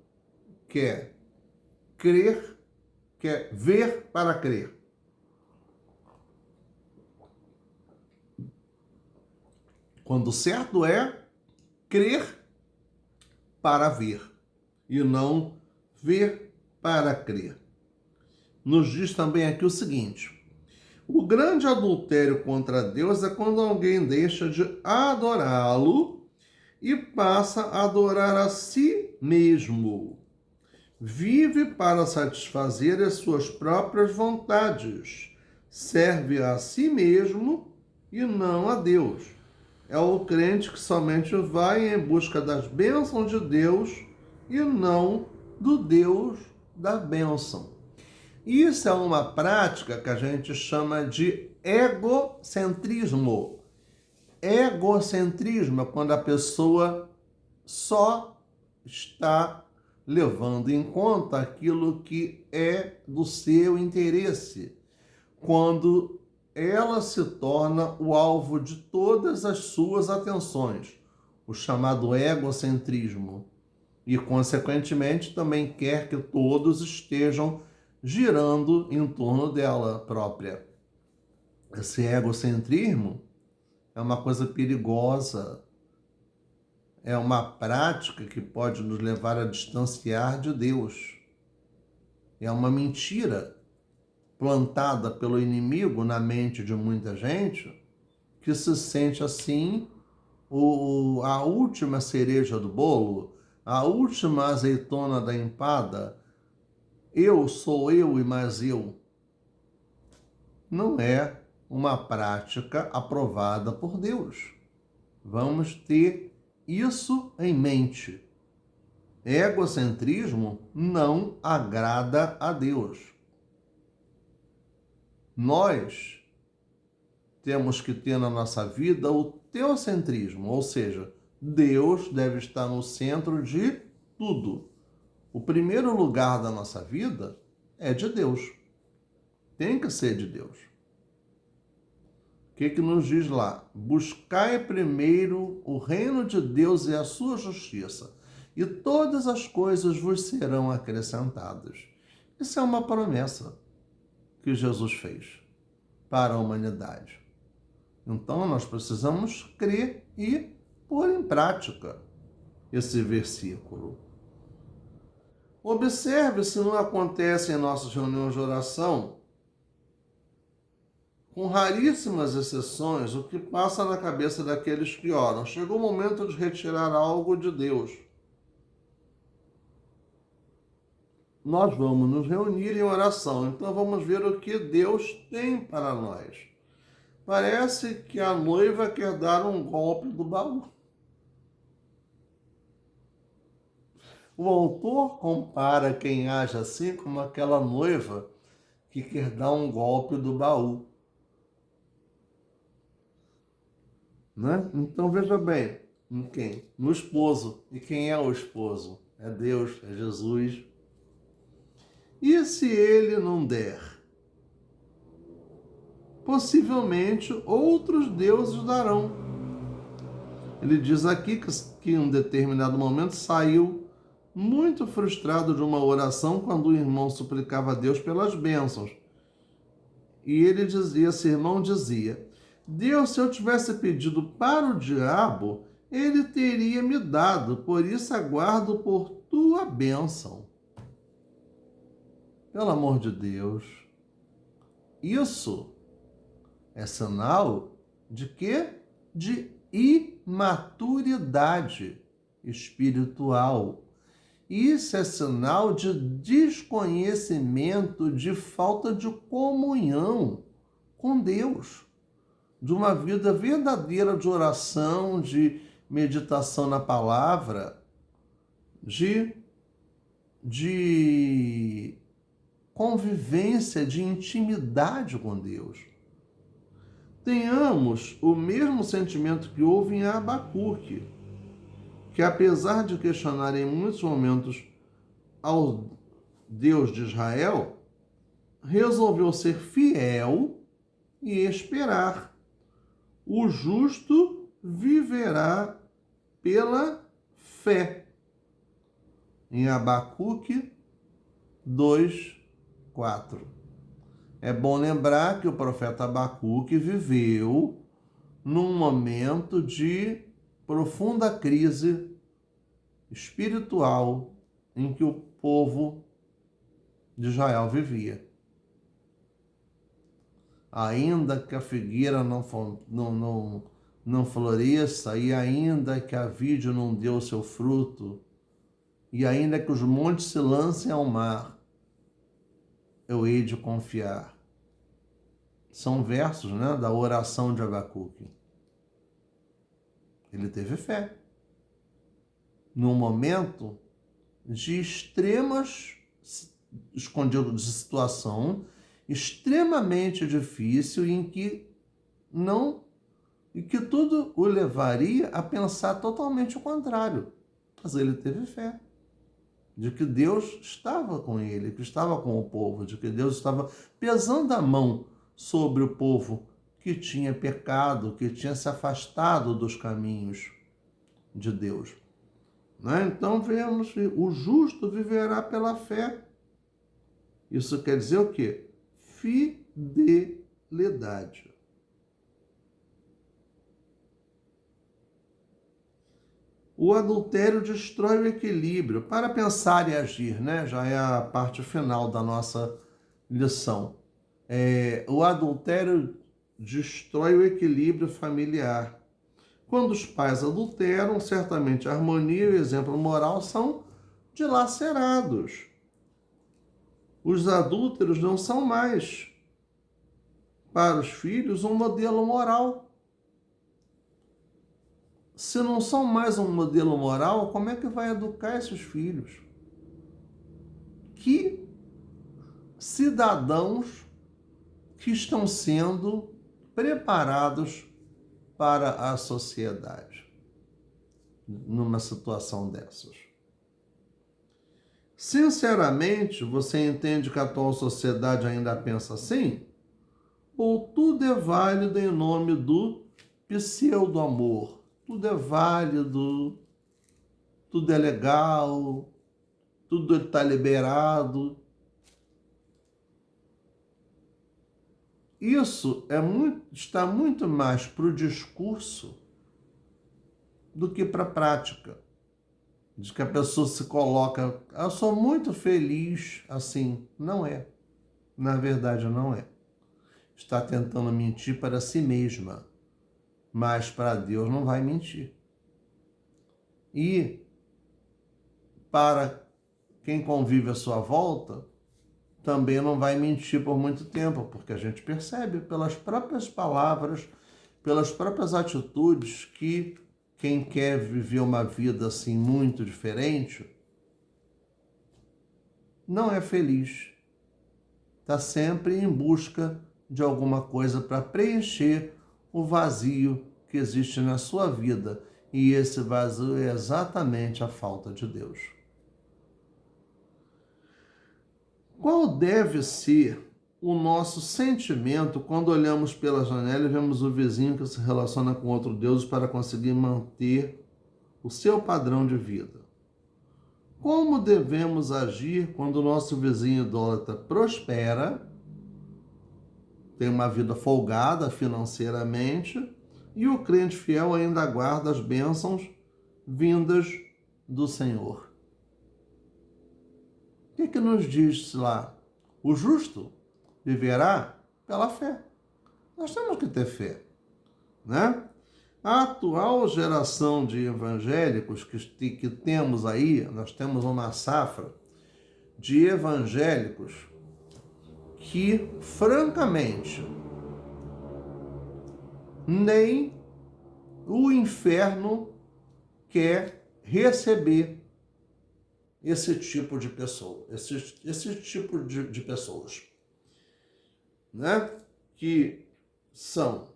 quer crer, quer ver para crer. Quando certo é crer para ver e não ver para crer. Nos diz também aqui o seguinte: o grande adultério contra Deus é quando alguém deixa de adorá-lo e passa a adorar a si mesmo. Vive para satisfazer as suas próprias vontades. Serve a si mesmo e não a Deus. É o crente que somente vai em busca das bênçãos de Deus e não do Deus da bênção. Isso é uma prática que a gente chama de egocentrismo. Egocentrismo é quando a pessoa só está levando em conta aquilo que é do seu interesse, quando ela se torna o alvo de todas as suas atenções, o chamado egocentrismo, e, consequentemente, também quer que todos estejam girando em torno dela própria. Esse egocentrismo é uma coisa perigosa, é uma prática que pode nos levar a distanciar de Deus. É uma mentira plantada pelo inimigo na mente de muita gente que se sente assim a última cereja do bolo, a última azeitona da empada. Eu sou eu e mais eu. Não é uma prática aprovada por Deus. Vamos ter isso em mente. Egocentrismo não agrada a Deus. Nós temos que ter na nossa vida o teocentrismo, ou seja, Deus deve estar no centro de tudo. O primeiro lugar da nossa vida é de Deus. Tem que ser de Deus. O que nos diz lá? Buscai primeiro o reino de Deus e a sua justiça, e todas as coisas vos serão acrescentadas. Isso é uma promessa que Jesus fez para a humanidade. Então nós precisamos crer e pôr em prática esse versículo. Observe se não acontece em nossas reuniões de oração, com raríssimas exceções, o que passa na cabeça daqueles que oram. Chegou o momento de retirar algo de Deus. Nós vamos nos reunir em oração, então vamos ver o que Deus tem para nós. Parece que a noiva quer dar um golpe do baú. O autor compara quem age assim como aquela noiva que quer dar um golpe do baú. Né? Então veja bem, em quem? No esposo. E quem é o esposo? É Deus, é Jesus. E se ele não der? possivelmente outros deuses darão. Ele diz aqui que em um determinado momento saiu muito frustrado de uma oração quando o irmão suplicava a Deus pelas bênçãos. E ele dizia, esse irmão dizia, Deus, se eu tivesse pedido para o diabo, ele teria me dado, por isso aguardo por tua bênção. Pelo amor de Deus, isso é sinal de quê? De imaturidade espiritual. Isso é sinal de desconhecimento, de falta de comunhão com Deus, de uma vida verdadeira de oração, de meditação na palavra, de convivência, de intimidade com Deus. Tenhamos o mesmo sentimento que houve em Abacuque, que apesar de questionar em muitos momentos ao Deus de Israel, resolveu ser fiel e esperar. O justo viverá pela fé. Em Abacuque 2:4. É bom lembrar que o profeta Abacuque viveu num momento de profunda crise espiritual em que o povo de Israel vivia. Ainda que a figueira não floresça, e ainda que a vide não dê o seu fruto, e ainda que os montes se lancem ao mar, eu hei de confiar. São versos, da oração de Abacuque. Ele teve fé. Num momento de extremas, escondido de situação extremamente difícil em que tudo o levaria a pensar totalmente o contrário. Mas ele teve fé de que Deus estava com ele, que estava com o povo, de que Deus estava pesando a mão sobre o povo que tinha pecado, que tinha se afastado dos caminhos de Deus. Então vemos que o justo viverá pela fé. Isso quer dizer o quê? Fidelidade. O adultério destrói o equilíbrio. Para pensar e agir, já é a parte final da nossa lição. O adultério destrói o equilíbrio familiar. Quando os pais adulteram, certamente a harmonia e o exemplo moral são dilacerados. Os adúlteros não são mais, para os filhos, um modelo moral. Se não são mais um modelo moral, como é que vai educar esses filhos? Que cidadãos que estão sendo preparados para a sociedade numa situação dessas? Sinceramente, você entende que a atual sociedade ainda pensa assim? Ou tudo é válido em nome do pseudo-amor? Tudo é válido, tudo é legal, tudo está liberado. Isso está muito mais para o discurso do que para a prática. De que a pessoa se coloca, eu sou muito feliz assim. Não é. Na verdade, não é. Está tentando mentir para si mesma. Mas para Deus não vai mentir. E para quem convive à sua volta, também não vai mentir por muito tempo, porque a gente percebe pelas próprias palavras, pelas próprias atitudes, que quem quer viver uma vida assim muito diferente não é feliz. Está sempre em busca de alguma coisa para preencher o vazio que existe na sua vida. E esse vazio é exatamente a falta de Deus. Qual deve ser o nosso sentimento quando olhamos pela janela e vemos o vizinho que se relaciona com outro Deus para conseguir manter o seu padrão de vida? Como devemos agir quando o nosso vizinho idólatra prospera, tem uma vida folgada financeiramente, e o crente fiel ainda aguarda as bênçãos vindas do Senhor? O que nos diz lá? O justo viverá pela fé. Nós temos que ter fé, né? A atual geração de evangélicos que temos aí, nós temos uma safra de evangélicos que, francamente, nem o inferno quer receber esse tipo de pessoa, esse tipo de pessoas, né? Que são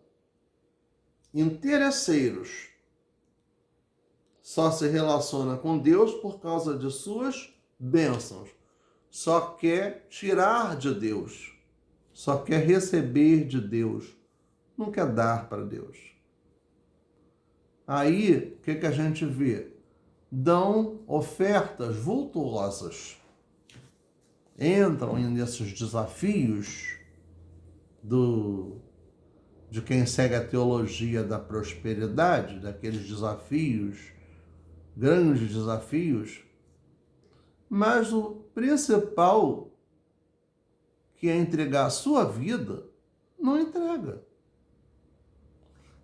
interesseiros, só se relaciona com Deus por causa de suas bênçãos, só quer tirar de Deus, só quer receber de Deus, não quer dar para Deus. Aí, o que a gente vê? Dão ofertas vultuosas, entram nesses desafios de quem segue a teologia da prosperidade, daqueles desafios, grandes desafios, mas o principal, que é entregar a sua vida, não entrega.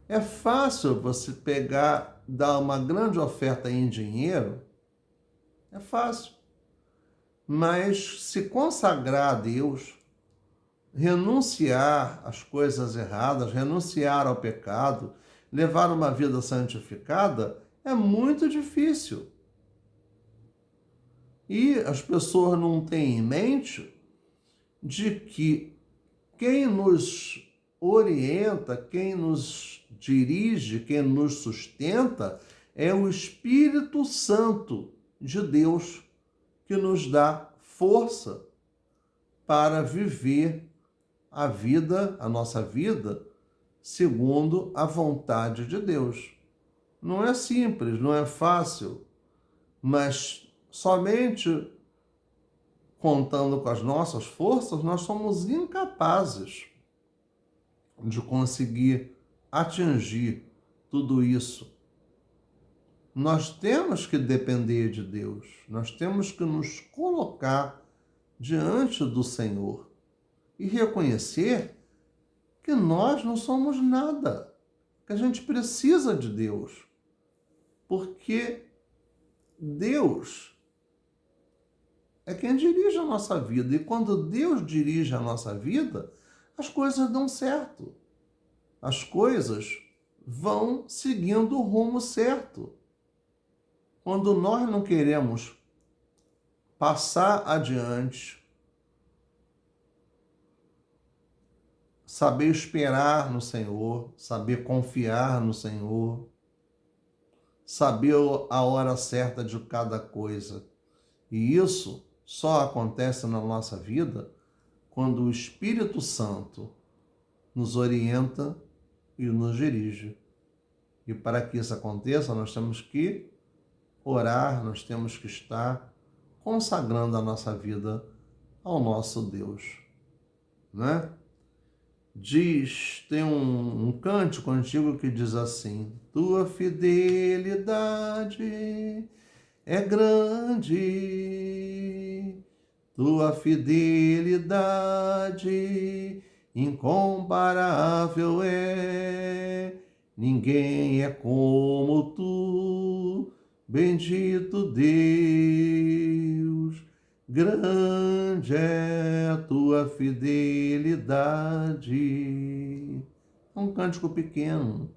É fácil você pegar, dar uma grande oferta em dinheiro, é fácil, mas se consagrar a Deus, renunciar às coisas erradas, renunciar ao pecado, levar uma vida santificada, é muito difícil. E as pessoas não têm em mente de que quem nos orienta, quem nos dirige, quem nos sustenta é o Espírito Santo de Deus, que nos dá força para viver a vida, a nossa vida, segundo a vontade de Deus. Não é simples, não é fácil, mas somente contando com as nossas forças, nós somos incapazes de conseguir atingir tudo isso. Nós temos que depender de Deus, nós temos que nos colocar diante do Senhor e reconhecer que nós não somos nada, que a gente precisa de Deus, porque Deus é quem dirige a nossa vida, e quando Deus dirige a nossa vida, as coisas dão certo, as coisas vão seguindo o rumo certo. Quando nós não queremos passar adiante, saber esperar no Senhor, saber confiar no Senhor, saber a hora certa de cada coisa. E isso só acontece na nossa vida quando o Espírito Santo nos orienta e nos dirige. E para que isso aconteça, nós temos que orar, nós temos que estar consagrando a nossa vida ao nosso Deus, né? Tem um cântico antigo que diz assim: tua fidelidade é grande, tua fidelidade incomparável é, ninguém é como tu, bendito Deus, grande é a tua fidelidade. É um cântico pequeno,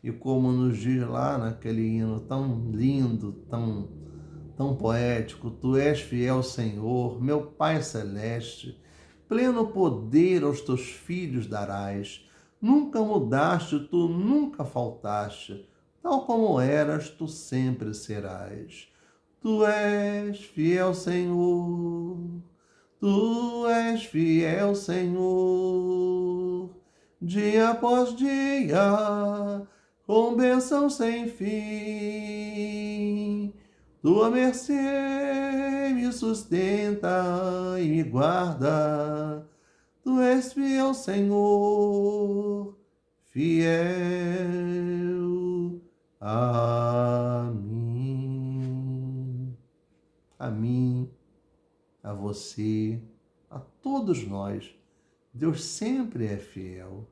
e como nos diz lá naquele hino tão lindo, tão poético: tu és fiel, Senhor, meu Pai celeste, pleno poder aos teus filhos darás. Nunca mudaste, tu nunca faltaste, tal como eras, tu sempre serás. Tu és fiel, Senhor, Tu és fiel, Senhor, dia após dia, com bênção sem fim. Tua mercê me sustenta e me guarda. Tu és fiel, Senhor, fiel a mim. A mim, a você, a todos nós. Deus sempre é fiel.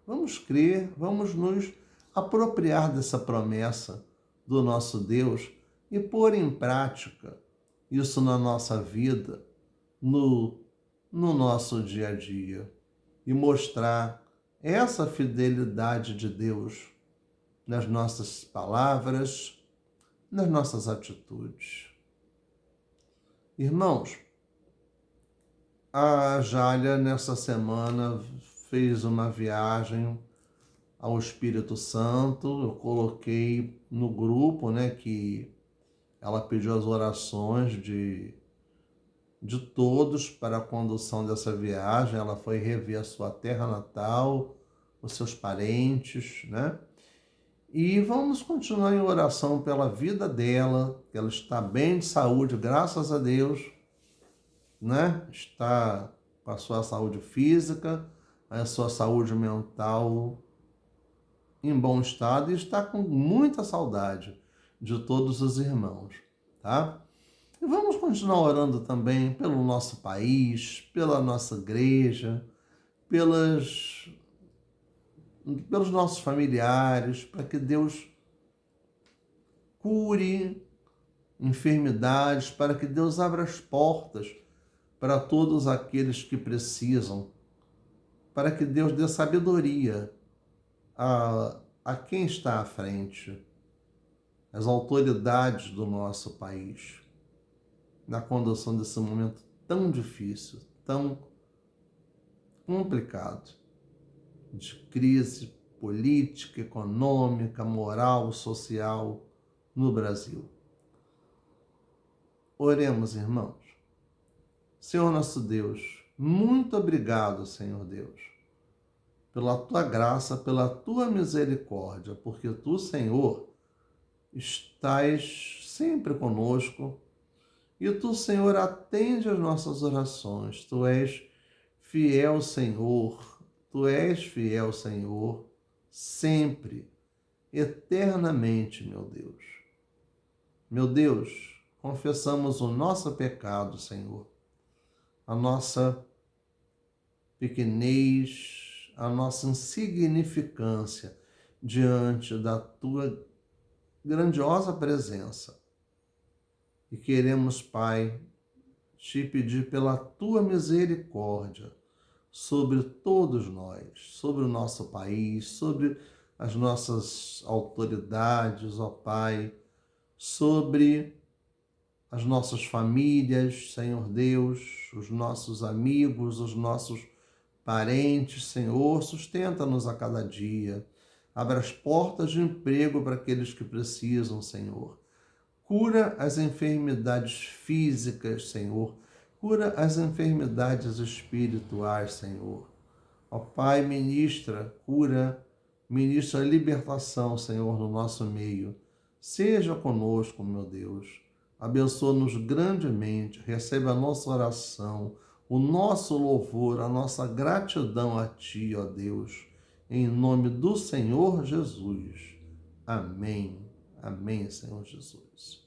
Vamos crer, vamos nos apropriar dessa promessa do nosso Deus e pôr em prática isso na nossa vida, no nosso dia a dia, e mostrar essa fidelidade de Deus nas nossas palavras, nas nossas atitudes. Irmãos, a Jália, nessa semana, fez uma viagem ao Espírito Santo. Eu coloquei no grupo, que ela pediu as orações de todos para a condução dessa viagem. Ela foi rever a sua terra natal, os seus parentes, E vamos continuar em oração pela vida dela, que ela está bem de saúde, graças a Deus, Está com a sua saúde física, a sua saúde mental em bom estado e está com muita saudade de todos os irmãos, tá? E vamos continuar orando também pelo nosso país, pela nossa igreja, pelos nossos familiares, para que Deus cure enfermidades, para que Deus abra as portas para todos aqueles que precisam, para que Deus dê sabedoria a quem está à frente, as autoridades do nosso país, na condução desse momento tão difícil, tão complicado, de crise política, econômica, moral, social no Brasil. Oremos, irmãos. Senhor nosso Deus, muito obrigado, Senhor Deus, pela tua graça, pela tua misericórdia, porque tu, Senhor, estás sempre conosco e tu, Senhor, atende as nossas orações. Tu és fiel, Senhor, sempre, eternamente, meu Deus. Meu Deus, confessamos o nosso pecado, Senhor, a nossa pequenez, a nossa insignificância diante da tua grandiosa presença. E queremos, Pai, te pedir pela tua misericórdia sobre todos nós, sobre o nosso país, sobre as nossas autoridades, ó Pai, sobre as nossas famílias, Senhor Deus, os nossos amigos, os nossos parentes, Senhor, sustenta-nos a cada dia. Abra as portas de emprego para aqueles que precisam, Senhor. Cura as enfermidades físicas, Senhor. Cura as enfermidades espirituais, Senhor. Ó Pai, ministra cura, ministra libertação, Senhor, no nosso meio. Seja conosco, meu Deus. Abençoa-nos grandemente, recebe a nossa oração, o nosso louvor, a nossa gratidão a Ti, ó Deus, em nome do Senhor Jesus. Amém. Amém, Senhor Jesus.